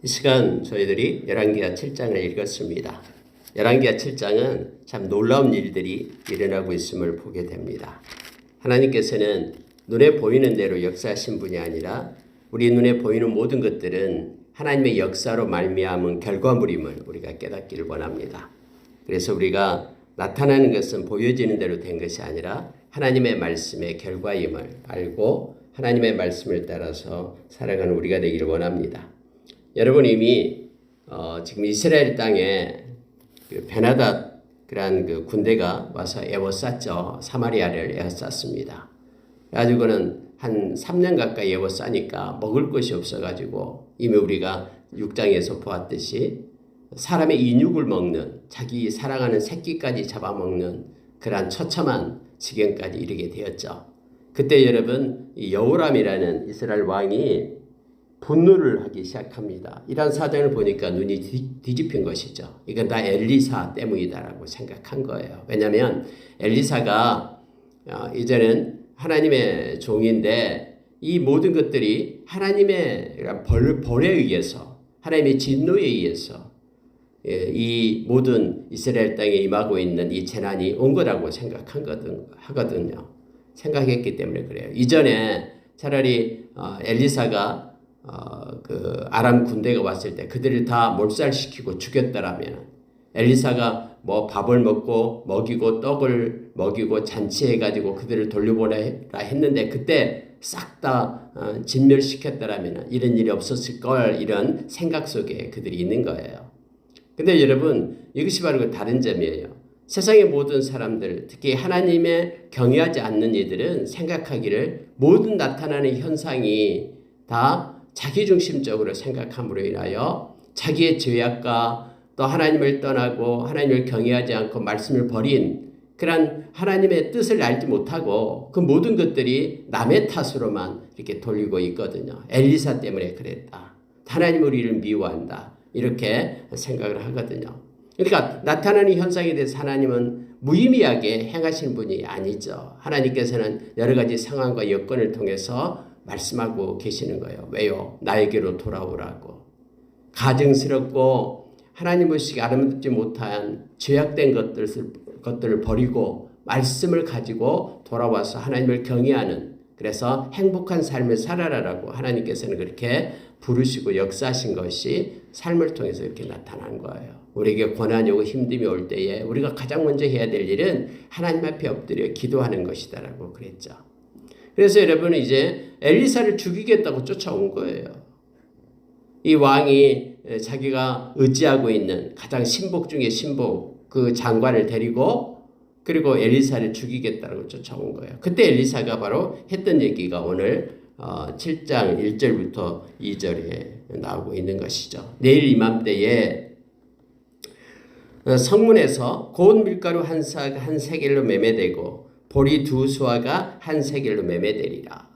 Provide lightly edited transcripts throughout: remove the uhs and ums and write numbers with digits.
이 시간 저희들이 열왕기하 7장을 읽었습니다. 열왕기하 7장은 참 놀라운 일들이 일어나고 있음을 보게 됩니다. 하나님께서는 눈에 보이는 대로 역사하신 분이 아니라 우리 눈에 보이는 모든 것들은 하나님의 역사로 말미암은 결과물임을 우리가 깨닫기를 원합니다. 그래서 우리가 나타나는 것은 보여지는 대로 된 것이 아니라 하나님의 말씀의 결과임을 알고 하나님의 말씀을 따라서 살아가는 우리가 되기를 원합니다. 여러분 이미 지금 이스라엘 땅에 그 베나닷 그런 그 군대가 와서 에워쌌죠. 사마리아를 에워쌌습니다. 그래가지고는 한 3년 가까이 에워싸니까 먹을 것이 없어가지고 이미 우리가 6장에서 보았듯이 사람의 인육을 먹는 자기 사랑하는 새끼까지 잡아먹는 그러한 처참한 지경까지 이르게 되었죠. 그때 여러분 이 여호람이라는 이스라엘 왕이 분노를 하기 시작합니다. 이런 사정을 보니까 눈이 뒤집힌 것이죠. 이건 다 엘리사 때문이다라고 생각한 거예요. 왜냐하면 엘리사가 이제는 하나님의 종인데 이 모든 것들이 하나님의 벌에 의해서 하나님의 진노에 의해서 이 모든 이스라엘 땅에 임하고 있는 이 재난이 온 거라고 하거든요. 생각했기 때문에 그래요. 이전에 차라리 엘리사가 그 아람 군대가 왔을 때 그들을 다 몰살시키고 죽였더라면 엘리사가 뭐 밥을 먹고 먹이고 떡을 먹이고 잔치해가지고 그들을 돌려보내라 했는데 그때 싹 다 진멸시켰더라면 이런 일이 없었을 걸 이런 생각 속에 그들이 있는 거예요. 근데 여러분 이것이 바로 그 다른 점이에요. 세상의 모든 사람들 특히 하나님의 경외하지 않는 이들은 생각하기를 모든 나타나는 현상이 다 자기중심적으로 생각함으로 인하여 자기의 죄악과 또 하나님을 떠나고 하나님을 경외하지 않고 말씀을 버린 그런 하나님의 뜻을 알지 못하고 그 모든 것들이 남의 탓으로만 이렇게 돌리고 있거든요. 엘리사 때문에 그랬다. 하나님 우리를 미워한다. 이렇게 생각을 하거든요. 그러니까 나타나는 현상에 대해서 하나님은 무의미하게 행하시는 분이 아니죠. 하나님께서는 여러 가지 상황과 여건을 통해서 말씀하고 계시는 거예요. 왜요? 나에게로 돌아오라고. 가증스럽고 하나님 의식이 아름답지 못한 죄악된 것들을 버리고 말씀을 가지고 돌아와서 하나님을 경외하는 그래서 행복한 삶을 살아라라고 하나님께서는 그렇게 부르시고 역사하신 것이 삶을 통해서 이렇게 나타난 거예요. 우리에게 고난이 오고 힘듦이 올 때에 우리가 가장 먼저 해야 될 일은 하나님 앞에 엎드려 기도하는 것이다라고 그랬죠. 그래서 여러분은 이제 엘리사를 죽이겠다고 쫓아온 거예요. 이 왕이 자기가 의지하고 있는 가장 신복 중에 신복 그 장관을 데리고 그리고 엘리사를 죽이겠다고 쫓아온 거예요. 그때 엘리사가 바로 했던 얘기가 오늘 7장 1절부터 2절에 나오고 있는 것이죠. 내일 이맘때에 성문에서 고운 밀가루 한 세겔로 매매되고 보리 2수아가 한 세겔로 매매되리라.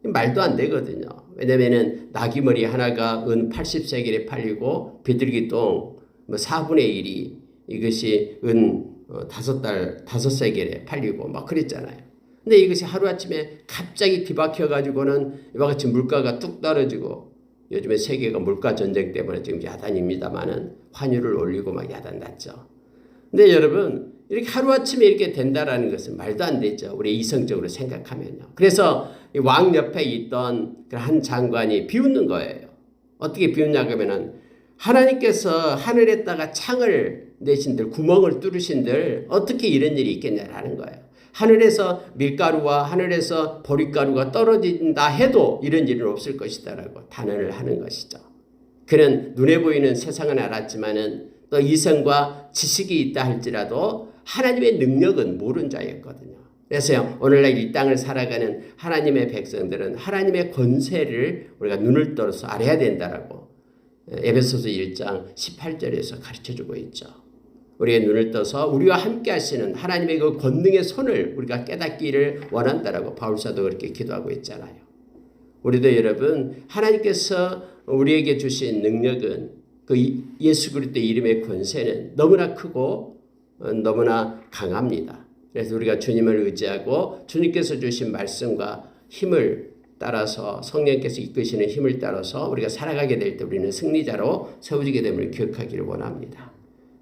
말도 안 되거든요. 왜냐면은 나귀머리 하나가 은 80세겔에 팔리고 비둘기똥 4분의 1이 이것이 은 5세겔에 팔리고 막 그랬잖아요. 근데 이것이 하루아침에 갑자기 뒤바뀌어가지고는 이와 같이 물가가 뚝 떨어지고 요즘에 세계가 물가 전쟁 때문에 지금 야단입니다만은 환율을 올리고 막 야단 났죠. 근데 여러분 이렇게 하루아침에 이렇게 된다라는 것은 말도 안 되죠. 우리 이성적으로 생각하면요. 그래서 왕 옆에 있던 한 장관이 비웃는 거예요. 어떻게 비웃냐고 하면은 하나님께서 하늘에다가 창을 내신들 구멍을 뚫으신들 어떻게 이런 일이 있겠냐라는 거예요. 하늘에서 밀가루와 하늘에서 보리가루가 떨어진다 해도 이런 일은 없을 것이다라고 단언을 하는 것이죠. 그는 눈에 보이는 세상은 알았지만은 또 이성과 지식이 있다 할지라도 하나님의 능력은 모르는 자였거든요. 그래서 오늘날 이 땅을 살아가는 하나님의 백성들은 하나님의 권세를 우리가 눈을 떠서 알아야 된다라고 에베소서 1장 18절에서 가르쳐주고 있죠. 우리의 눈을 떠서 우리와 함께 하시는 하나님의 그 권능의 손을 우리가 깨닫기를 원한다라고 바울사도 그렇게 기도하고 있잖아요. 우리도 여러분 하나님께서 우리에게 주신 능력은 그 예수 그리스도의 이름의 권세는 너무나 크고 너무나 강합니다. 그래서 우리가 주님을 의지하고 주님께서 주신 말씀과 힘을 따라서 성령께서 이끄시는 힘을 따라서 우리가 살아가게 될 때 우리는 승리자로 세워지게 됨을 기억하기를 원합니다.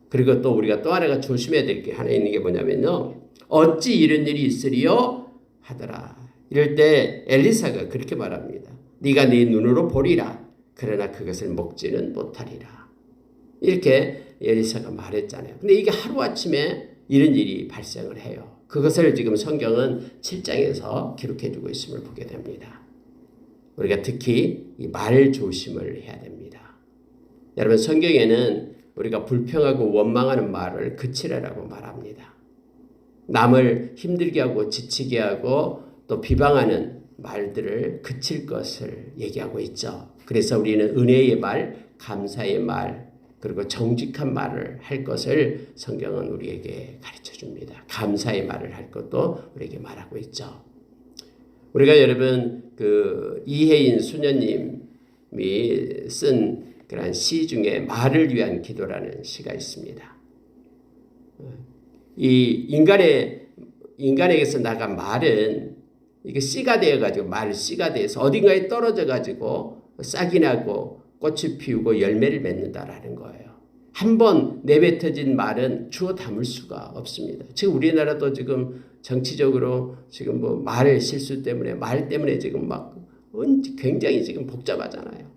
그리고 또 우리가 또 하나가 조심해야 될 게 하나 있는 게 뭐냐면요. 어찌 이런 일이 있으리요 하더라. 이럴 때 엘리사가 그렇게 말합니다. 네가 네 눈으로 보리라. 그러나 그것을 먹지는 못하리라. 이렇게 엘리사가 말했잖아요. 근데 이게 하루아침에 이런 일이 발생을 해요. 그것을 지금 성경은 7장에서 기록해주고 있음을 보게 됩니다. 우리가 특히 이 말 조심을 해야 됩니다. 여러분 성경에는 우리가 불평하고 원망하는 말을 그치라라고 말합니다. 남을 힘들게 하고 지치게 하고 또 비방하는 말들을 그칠 것을 얘기하고 있죠. 그래서 우리는 은혜의 말, 감사의 말, 그리고 정직한 말을 할 것을 성경은 우리에게 가르쳐 줍니다. 감사의 말을 할 것도 우리에게 말하고 있죠. 우리가 여러분 그 이혜인 수녀님이 쓴 그런 시 중에 말을 위한 기도라는 시가 있습니다. 이 인간에게서 나간 말은 이게 씨가 되어가지고 씨가 돼서 어딘가에 떨어져가지고 싹이 나고 꽃이 피우고 열매를 맺는다라는 거예요. 한번 내뱉어진 말은 주워 담을 수가 없습니다. 지금 우리나라도 지금 정치적으로 지금 뭐 말 실수 때문에 말 때문에 지금 막 굉장히 지금 복잡하잖아요.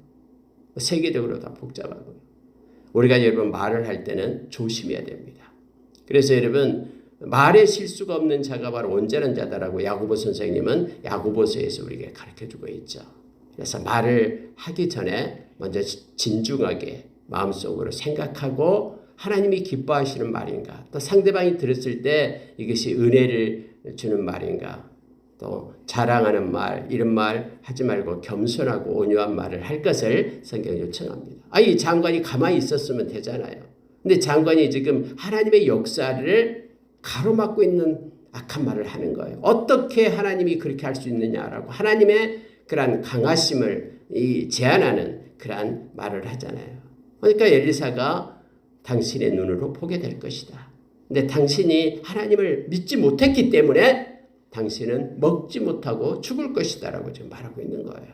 세계적으로 다 복잡하고요. 우리가 여러분 말을 할 때는 조심해야 됩니다. 그래서 여러분 말에 실수가 없는 자가 바로 온전한 자다라고 야고보 선생님은 야고보서에서 우리에게 가르쳐주고 있죠. 그래서 말을 하기 전에 먼저 진중하게 마음속으로 생각하고 하나님이 기뻐하시는 말인가, 또 상대방이 들었을 때 이것이 은혜를 주는 말인가, 또 자랑하는 말, 이런 말 하지 말고 겸손하고 온유한 말을 할 것을 성경이 요청합니다. 이 장관이 가만히 있었으면 되잖아요. 근데 장관이 지금 하나님의 역사를 가로막고 있는 악한 말을 하는 거예요. 어떻게 하나님이 그렇게 할 수 있느냐라고 하나님의 그러한 강하심을 제안하는 그러한 말을 하잖아요. 그러니까 엘리사가 당신의 눈으로 보게 될 것이다. 근데 당신이 하나님을 믿지 못했기 때문에 당신은 먹지 못하고 죽을 것이다 라고 지금 말하고 있는 거예요.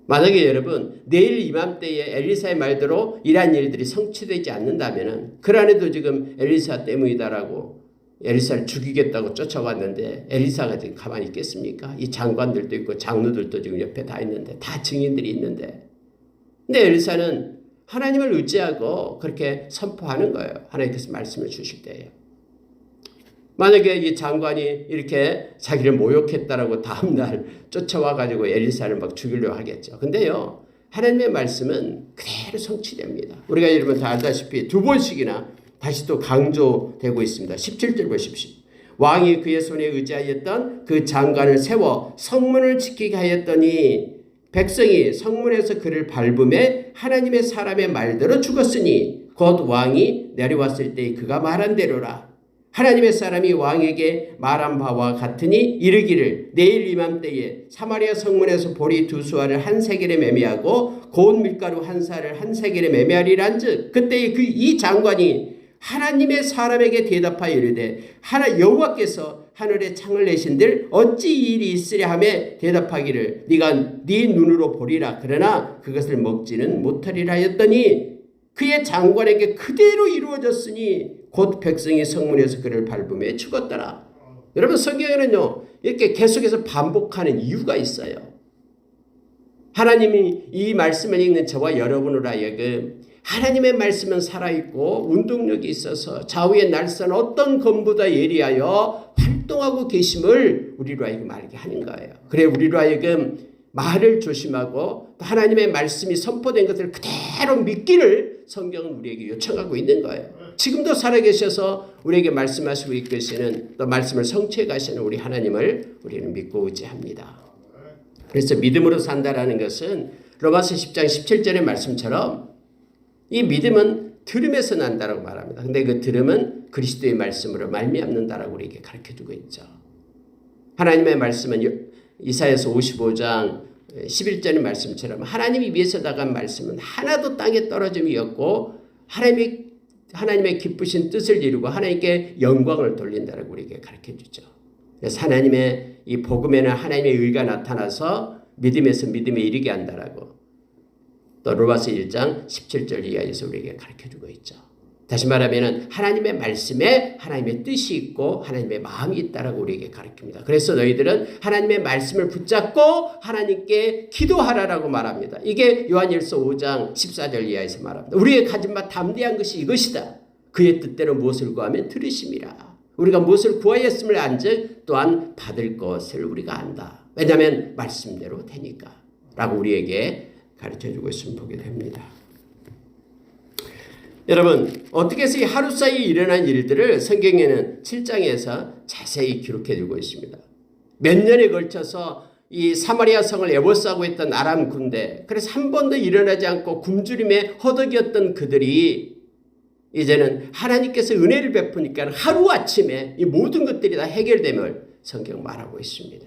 만약에 여러분 내일 이맘때에 엘리사의 말대로 이러한 일들이 성취되지 않는다면 그 안에도 지금 엘리사 때문이다라고 엘리사를 죽이겠다고 쫓아왔는데 엘리사가 지금 가만히 있겠습니까? 이 장관들도 있고 장로들도 지금 옆에 다 있는데 다 증인들이 있는데 근데 엘리사는 하나님을 의지하고 그렇게 선포하는 거예요. 하나님께서 말씀을 주실 때예요. 만약에 이 장관이 이렇게 자기를 모욕했다라고 다음날 쫓아와가지고 엘리사를 막 죽이려고 하겠죠. 근데요, 하나님의 말씀은 그대로 성취됩니다. 우리가 여러분 다 알다시피 두 번씩이나 다시 또 강조되고 있습니다. 17절 보십시오. 왕이 그의 손에 의지하였던 그 장관을 세워 성문을 지키게 하였더니 백성이 성문에서 그를 밟음에 하나님의 사람의 말대로 죽었으니 곧 왕이 내려왔을 때 그가 말한 대로라. 하나님의 사람이 왕에게 말한 바와 같으니 이르기를 내일 이맘때에 사마리아 성문에서 보리 두 수알을 한 세겔에 매매하고 고운 밀가루 한 살을 한 세겔에 매매하리란즉 그때에 이 장관이 하나님의 사람에게 대답하여 이르되 여호와께서 하늘에 창을 내신들 어찌 이 일이 있으랴 하며 대답하기를 네가 네 눈으로 보리라 그러나 그것을 먹지는 못하리라 하였더니 그의 장관에게 그대로 이루어졌으니 곧 백성이 성문에서 그를 밟음에 죽었더라. 여러분 성경에는요 이렇게 계속해서 반복하는 이유가 있어요. 하나님이 이 말씀을 읽는 저와 여러분으로 하여금 하나님의 말씀은 살아있고 운동력이 있어서 좌우의 날선 어떤 검보다 예리하여 활동하고 계심을 우리로 하여금 알게 하는 거예요. 그래 우리로 하여금 말을 조심하고 또 하나님의 말씀이 선포된 것을 그대로 믿기를 성경은 우리에게 요청하고 있는 거예요. 지금도 살아계셔서 우리에게 말씀하시고 계시는 또 말씀을 성취해 가시는 우리 하나님을 우리는 믿고 의지합니다. 그래서 믿음으로 산다라는 것은 로마서 10장 17절의 말씀처럼 이 믿음은 들음에서 난다라고 말합니다. 근데 그 들음은 그리스도의 말씀으로 말미암는다라고 우리에게 가르쳐주고 있죠. 하나님의 말씀은 이사야서 55장 11절의 말씀처럼 하나님이 위에서 나간 말씀은 하나도 땅에 떨어짐이 없고 하나님의 기쁘신 뜻을 이루고 하나님께 영광을 돌린다라고 우리에게 가르쳐주죠. 그래서 하나님의 이 복음에는 하나님의 의가 나타나서 믿음에서 믿음에 이르게 한다라고 또 로마서 1장 17절 이하에서 우리에게 가르쳐주고 있죠. 다시 말하면 하나님의 말씀에 하나님의 뜻이 있고 하나님의 마음이 있다라고 우리에게 가르칩니다. 그래서 너희들은 하나님의 말씀을 붙잡고 하나님께 기도하라라고 말합니다. 이게 요한일서 5장 14절 이하에서 말합니다. 우리의 가진 바 담대한 것이 이것이다. 그의 뜻대로 무엇을 구하면 들으심이라. 우리가 무엇을 구하였음을 안즉 또한 받을 것을 우리가 안다. 왜냐하면 말씀대로 되니까 라고 우리에게 가르쳐주고 있으면 보게 됩니다. 여러분, 어떻게 해서 이 하루 사이에 일어난 일들을 성경에는 7장에서 자세히 기록해주고 있습니다. 몇 년에 걸쳐서 이 사마리아 성을 에워싸고 있던 아람 군대, 그래서 한 번도 일어나지 않고 굶주림에 허덕이었던 그들이 이제는 하나님께서 은혜를 베푸니까 하루아침에 이 모든 것들이 다 해결됨을 성경 말하고 있습니다.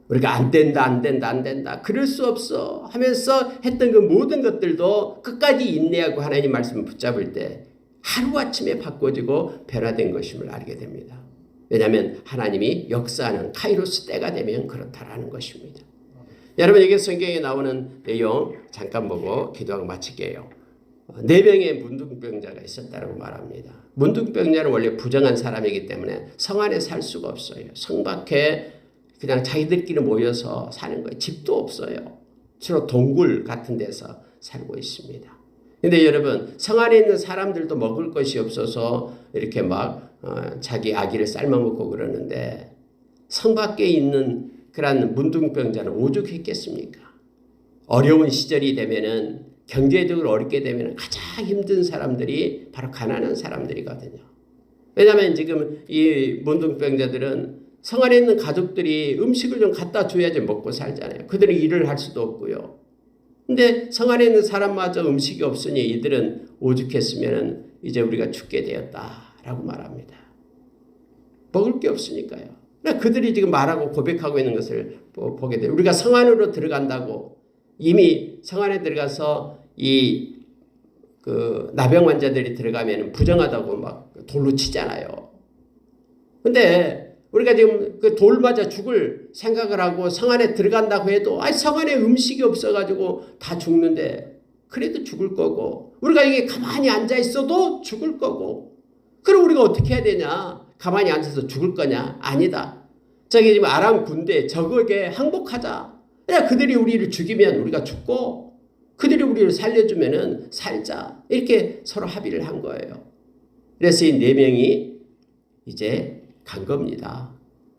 우리가 안 된다 그럴 수 없어 하면서 했던 그 모든 것들도 끝까지 인내하고 하나님 말씀을 붙잡을 때 하루아침에 바꿔지고 변화된 것임을 알게 됩니다. 왜냐하면 하나님이 역사하는 카이로스 때가 되면 그렇다라는 것입니다. 여러분, 이게 성경에 나오는 내용 잠깐 보고 기도하고 마칠게요. 4명의 문둥병자가 있었다고 말합니다. 문둥병자는 원래 부정한 사람이기 때문에 성 안에 살 수가 없어요. 성 밖에 그냥 자기들끼리 모여서 사는 거예요. 집도 없어요. 주로 동굴 같은 데서 살고 있습니다. 근데 여러분, 성 안에 있는 사람들도 먹을 것이 없어서 이렇게 막 자기 아기를 삶아먹고 그러는데 성 밖에 있는 그런 문둥병자는 오죽했겠습니까? 어려운 시절이 되면은 경제적으로 어렵게 되면 가장 힘든 사람들이 바로 가난한 사람들이거든요. 왜냐하면 지금 이 문둥병자들은 성 안에 있는 가족들이 음식을 좀 갖다 줘야지 먹고 살잖아요. 그들은 일을 할 수도 없고요. 근데 성 안에 있는 사람마저 음식이 없으니 이들은 오죽했으면 이제 우리가 죽게 되었다라고 말합니다. 먹을 게 없으니까요. 그들이 지금 말하고 고백하고 있는 것을 보게 돼요. 우리가 성 안으로 들어간다고 이미 성 안에 들어가서 나병 환자들이 들어가면 부정하다고 막 돌로 치잖아요. 근데 우리가 지금 그 돌 맞아 죽을 생각을 하고 성 안에 들어간다고 해도 성 안에 음식이 없어가지고 다 죽는데 그래도 죽을 거고 우리가 이게 가만히 앉아 있어도 죽을 거고 그럼 우리가 어떻게 해야 되냐? 가만히 앉아서 죽을 거냐? 아니다. 저기 지금 아람 군대 적에게 항복하자. 그들이 우리를 죽이면 우리가 죽고 그들이 우리를 살려주면은 살자. 이렇게 서로 합의를 한 거예요. 그래서 이 4명이 이제 간 겁니다.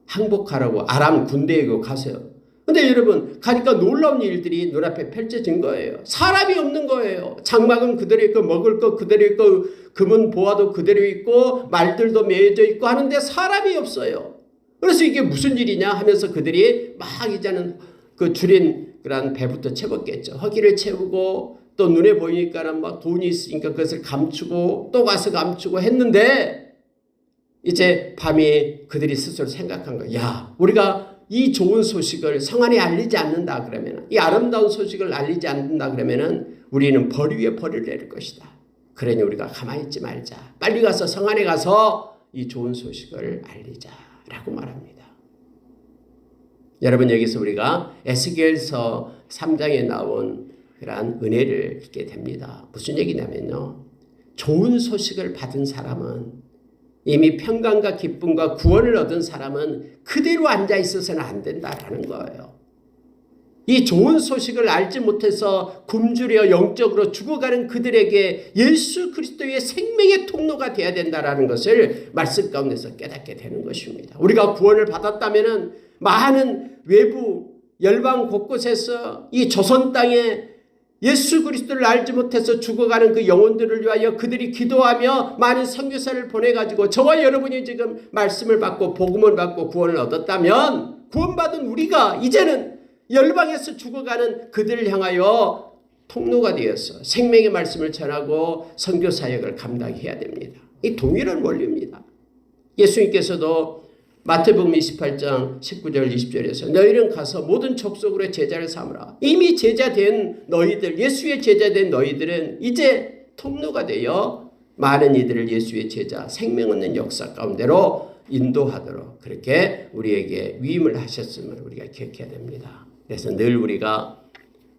항복하라고 아람 군대에 가세요. 근데 여러분 가니까 놀라운 일들이 눈앞에 펼쳐진 거예요. 사람이 없는 거예요. 장막은 그대로 있고 먹을 거 그대로 있고 금은 보화도 그대로 있고 말들도 매여져 있고 하는데 사람이 없어요. 그래서 이게 무슨 일이냐 하면서 그들이 막 이제는 그 줄인 그런 배부터 채웠겠죠. 허기를 채우고 또 눈에 보이니까는 막 돈이 있으니까 그것을 감추고 또 가서 감추고 했는데 이제 밤이 그들이 스스로 생각한 거예요. 야, 우리가 이 좋은 소식을 성 안에 알리지 않는다 그러면 이 아름다운 소식을 알리지 않는다 그러면은 우리는 벌 위에 벌을 내릴 것이다. 그러니 우리가 가만히 있지 말자. 빨리 가서 성 안에 가서 이 좋은 소식을 알리자라고 말합니다. 여러분 여기서 우리가 에스겔서 3장에 나온 그러한 은혜를 읽게 됩니다. 무슨 얘기냐면요. 좋은 소식을 받은 사람은 이미 평강과 기쁨과 구원을 얻은 사람은 그대로 앉아 있어서는 안 된다라는 거예요. 이 좋은 소식을 알지 못해서 굶주려 영적으로 죽어가는 그들에게 예수 그리스도의 생명의 통로가 되어야 된다라는 것을 말씀 가운데서 깨닫게 되는 것입니다. 우리가 구원을 받았다면은 많은 외부 열방 곳곳에서 이 조선 땅에 예수 그리스도를 알지 못해서 죽어가는 그 영혼들을 위하여 그들이 기도하며 많은 선교사를 보내가지고 저와 여러분이 지금 말씀을 받고 복음을 받고 구원을 얻었다면 구원받은 우리가 이제는 열방에서 죽어가는 그들을 향하여 통로가 되어서 생명의 말씀을 전하고 선교사역을 감당해야 됩니다. 이 동일한 원리입니다. 예수님께서도 마태복음 28장 19절 20절에서 너희는 가서 모든 족속으로 제자를 삼으라. 이미 제자된 너희들, 예수의 제자된 너희들은 이제 통로가 되어 많은 이들을 예수의 제자, 생명 얻는 역사 가운데로 인도하도록 그렇게 우리에게 위임을 하셨음을 우리가 기억해야 됩니다. 그래서 늘 우리가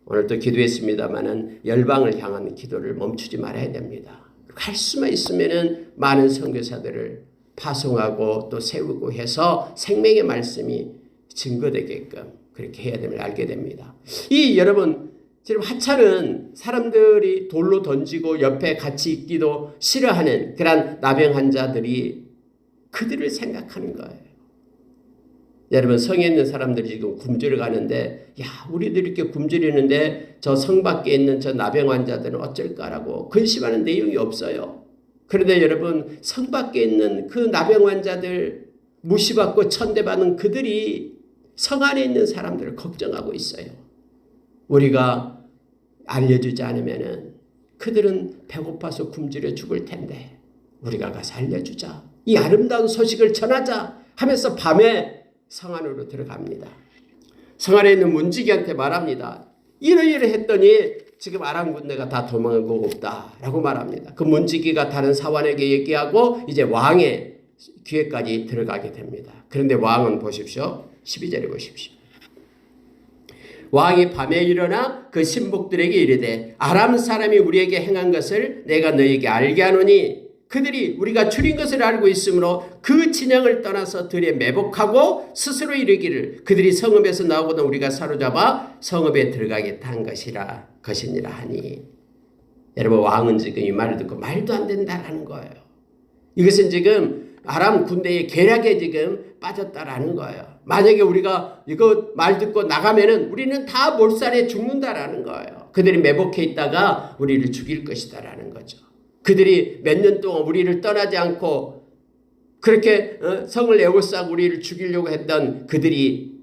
오늘도 기도했습니다마는 열방을 향한 기도를 멈추지 말아야 됩니다. 할 수만 있으면은 많은 선교사들을 파송하고 또 세우고 해서 생명의 말씀이 증거되게끔 그렇게 해야 됨을 알게 됩니다. 이 여러분 지금 하찮은 사람들이 돌로 던지고 옆에 같이 있기도 싫어하는 그런 나병 환자들이 그들을 생각하는 거예요. 여러분 성에 있는 사람들이 지금 굶주려 가는데 야 우리들 이렇게 굶주리는데 저 성 밖에 있는 저 나병 환자들은 어쩔까라고 근심하는 내용이 없어요. 그런데 여러분 성 밖에 있는 그 나병 환자들 무시받고 천대받는 그들이 성 안에 있는 사람들을 걱정하고 있어요. 우리가 알려주지 않으면은 그들은 배고파서 굶주려 죽을 텐데 우리가 가서 알려주자. 이 아름다운 소식을 전하자 하면서 밤에 성 안으로 들어갑니다. 성 안에 있는 문지기한테 말합니다. 이러이러 했더니 지금 아람 군대가 다 도망가고 없다라고 말합니다. 그 문지기가 다른 사환에게 얘기하고 이제 왕의 귀에까지 들어가게 됩니다. 그런데 왕은 보십시오. 12절에 보십시오. 왕이 밤에 일어나 그 신복들에게 이르되 아람 사람이 우리에게 행한 것을 내가 너희에게 알게 하노니 그들이 우리가 줄인 것을 알고 있으므로 그 진영을 떠나서 들에 매복하고 스스로 이르기를 그들이 성읍에서 나오거든 우리가 사로잡아 성읍에 들어가겠다 한 것이니라 하니 여러분 왕은 지금 이 말을 듣고 말도 안 된다라는 거예요. 이것은 지금 아람 군대의 계략에 지금 빠졌다라는 거예요. 만약에 우리가 이거 말 듣고 나가면은 우리는 다 몰살에 죽는다라는 거예요. 그들이 매복해 있다가 우리를 죽일 것이다라는 거죠. 그들이 몇 년 동안 우리를 떠나지 않고 그렇게 성을 에워싸고 우리를 죽이려고 했던 그들이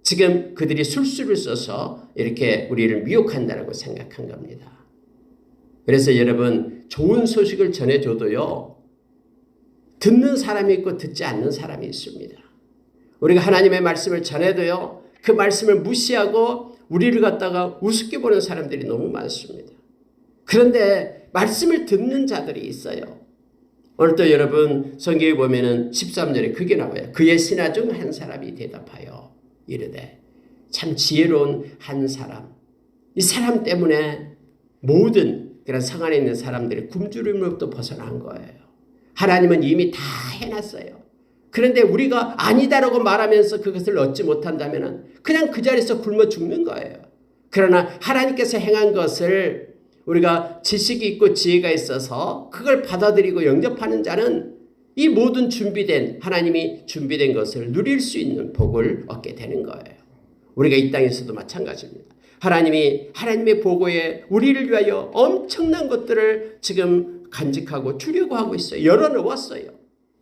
지금 그들이 술수를 써서 이렇게 우리를 미혹한다라고 생각한 겁니다. 그래서 여러분 좋은 소식을 전해줘도요. 듣는 사람이 있고 듣지 않는 사람이 있습니다. 우리가 하나님의 말씀을 전해도요. 그 말씀을 무시하고 우리를 갖다가 우습게 보는 사람들이 너무 많습니다. 그런데 말씀을 듣는 자들이 있어요. 오늘도 여러분 성경에 보면은 13절에 그게 나와요. 그의 신하 중 한 사람이 대답하여 이르되 참 지혜로운 한 사람. 이 사람 때문에 모든 그런 성 안에 있는 사람들이 굶주림으로부터 벗어난 거예요. 하나님은 이미 다 해놨어요. 그런데 우리가 아니다라고 말하면서 그것을 얻지 못한다면 그냥 그 자리에서 굶어 죽는 거예요. 그러나 하나님께서 행한 것을 우리가 지식이 있고 지혜가 있어서 그걸 받아들이고 영접하는 자는 이 모든 준비된 하나님이 준비된 것을 누릴 수 있는 복을 얻게 되는 거예요. 우리가 이 땅에서도 마찬가지입니다. 하나님이 하나님의 보고에 우리를 위하여 엄청난 것들을 지금 간직하고 주려고 하고 있어요. 열어놓았어요.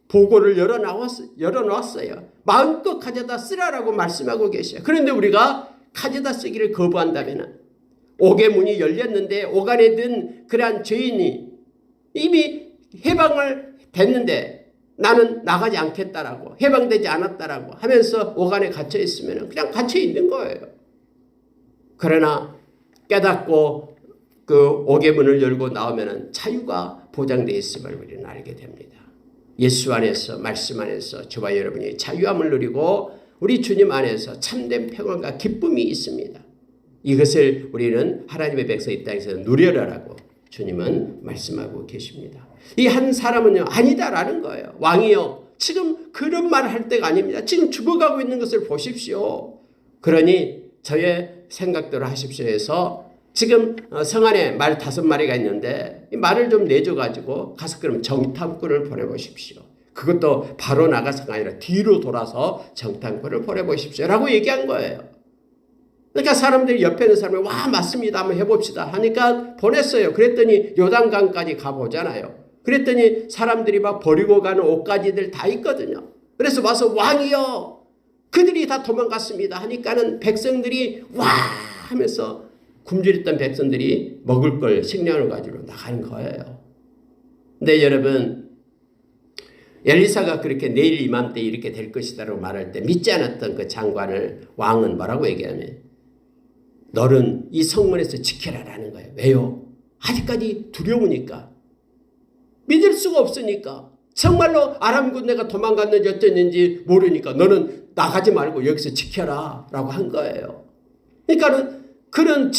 보고를 열어놓았어요. 마음껏 가져다 쓰라라고 말씀하고 계셔요. 그런데 우리가 가져다 쓰기를 거부한다면 옥의 문이 열렸는데 옥 안에 든 그러한 죄인이 이미 해방을 됐는데 나는 나가지 않겠다라고 해방되지 않았다라고 하면서 옥 안에 갇혀 있으면 그냥 갇혀 있는 거예요. 그러나 깨닫고 그 옥의 문을 열고 나오면 자유가 보장되어 있음을 우리는 알게 됩니다. 예수 안에서 말씀 안에서 저와 여러분이 자유함을 누리고 우리 주님 안에서 참된 평안과 기쁨이 있습니다. 이것을 우리는 하나님의 백성 이 땅에서 누려라라고 주님은 말씀하고 계십니다. 이 한 사람은요 아니다라는 거예요. 왕이요 지금 그런 말을 할 때가 아닙니다. 지금 죽어가고 있는 것을 보십시오. 그러니 저의 생각대로 하십시오 해서 지금 성 안에 말 5마리가 있는데 이 말을 좀 내줘가지고 가서 그럼 정탐꾼을 보내보십시오. 그것도 바로 나가서가 아니라 뒤로 돌아서 정탐꾼을 보내보십시오 라고 얘기한 거예요. 그러니까 사람들이 옆에 있는 사람이 와 맞습니다 한번 해봅시다 하니까 보냈어요. 그랬더니 요단강까지 가보잖아요. 그랬더니 사람들이 막 버리고 가는 옷가지들 다 있거든요. 그래서 와서 왕이요 그들이 다 도망갔습니다 하니까는 백성들이 와 하면서 굶주렸던 백성들이 먹을 걸 식량을 가지러 나가는 거예요. 근데 여러분 엘리사가 그렇게 내일 이맘때 이렇게 될 것이다라고 말할 때 믿지 않았던 그 장관을 왕은 뭐라고 얘기하면 너는 이 성문에서 지켜라라는 거예요. 왜요? 아직까지 두려우니까 믿을 수가 없으니까 정말로 아람 군대가 도망갔는지 어땠는지 모르니까 너는 나가지 말고 여기서 지켜라 라고 한 거예요. 그러니까는 그런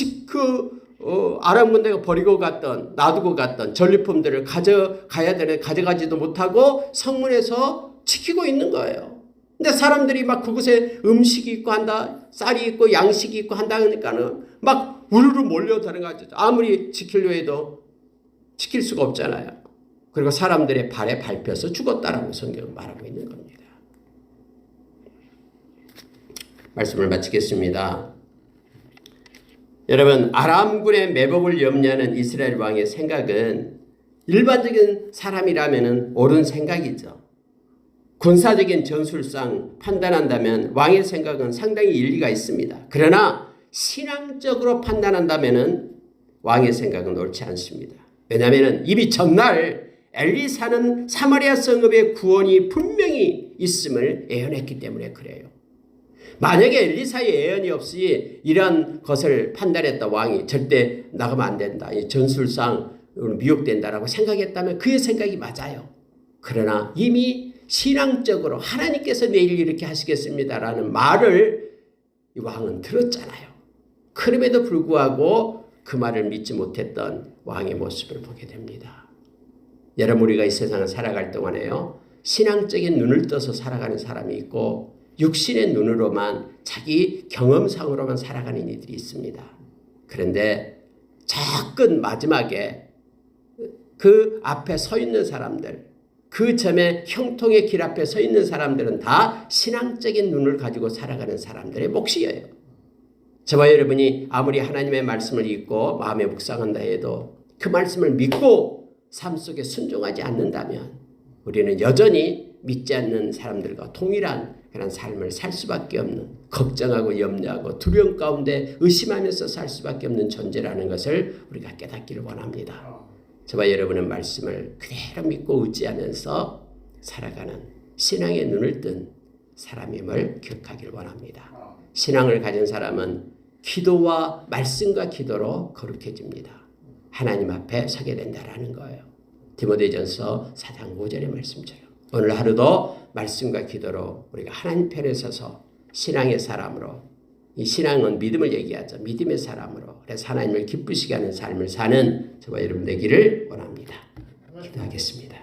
아람 군대가 버리고 갔던 놔두고 갔던 전리품들을 가져가야 되는데 가져가지도 못하고 성문에서 지키고 있는 거예요. 근데 사람들이 막 그곳에 음식이 있고 한다, 쌀이 있고 양식이 있고 한다 그러니까는 막 우르르 몰려 들어가죠. 아무리 지키려 해도 지킬 수가 없잖아요. 그리고 사람들의 발에 밟혀서 죽었다라고 성경은 말하고 있는 겁니다. 말씀을 마치겠습니다. 여러분, 아람군의 매복을 염려하는 이스라엘 왕의 생각은 일반적인 사람이라면 옳은 생각이죠. 군사적인 전술상 판단한다면 왕의 생각은 상당히 일리가 있습니다. 그러나 신앙적으로 판단한다면 왕의 생각은 옳지 않습니다. 왜냐하면 이미 전날 엘리사는 사마리아 성읍의 구원이 분명히 있음을 예언했기 때문에 그래요. 만약에 엘리사의 예언이 없이 이런 것을 판단했다 왕이 절대 나가면 안 된다. 이 전술상 미혹된다라고 생각했다면 그의 생각이 맞아요. 그러나 이미 신앙적으로 하나님께서 내일 이렇게 하시겠습니다라는 말을 이 왕은 들었잖아요. 그럼에도 불구하고 그 말을 믿지 못했던 왕의 모습을 보게 됩니다. 여러분, 우리가 이 세상을 살아갈 동안에요, 신앙적인 눈을 떠서 살아가는 사람이 있고 육신의 눈으로만 자기 경험상으로만 살아가는 이들이 있습니다. 그런데 접근 마지막에 그 앞에 서 있는 사람들, 그 점에 형통의 길 앞에 서 있는 사람들은 다 신앙적인 눈을 가지고 살아가는 사람들의 몫이에요. 저와 여러분이 아무리 하나님의 말씀을 읽고 마음에 묵상한다 해도 그 말씀을 믿고 삶 속에 순종하지 않는다면 우리는 여전히 믿지 않는 사람들과 동일한 그런 삶을 살 수밖에 없는, 걱정하고 염려하고 두려움 가운데 의심하면서 살 수밖에 없는 존재라는 것을 우리가 깨닫기를 원합니다. 저와 여러분은 말씀을 그대로 믿고 의지하면서 살아가는 신앙의 눈을 뜬 사람임을 기억하기를 원합니다. 신앙을 가진 사람은 기도와 말씀과 기도로 거룩해집니다. 하나님 앞에 서게 된다라는 거예요. 디모데전서 4장 5절의 말씀처럼 오늘 하루도 말씀과 기도로 우리가 하나님 편에 서서 신앙의 사람으로, 이 신앙은 믿음을 얘기하죠. 믿음의 사람으로, 그래서 하나님을 기쁘시게 하는 삶을 사는 저와 여러분 되기를 원합니다. 기도하겠습니다.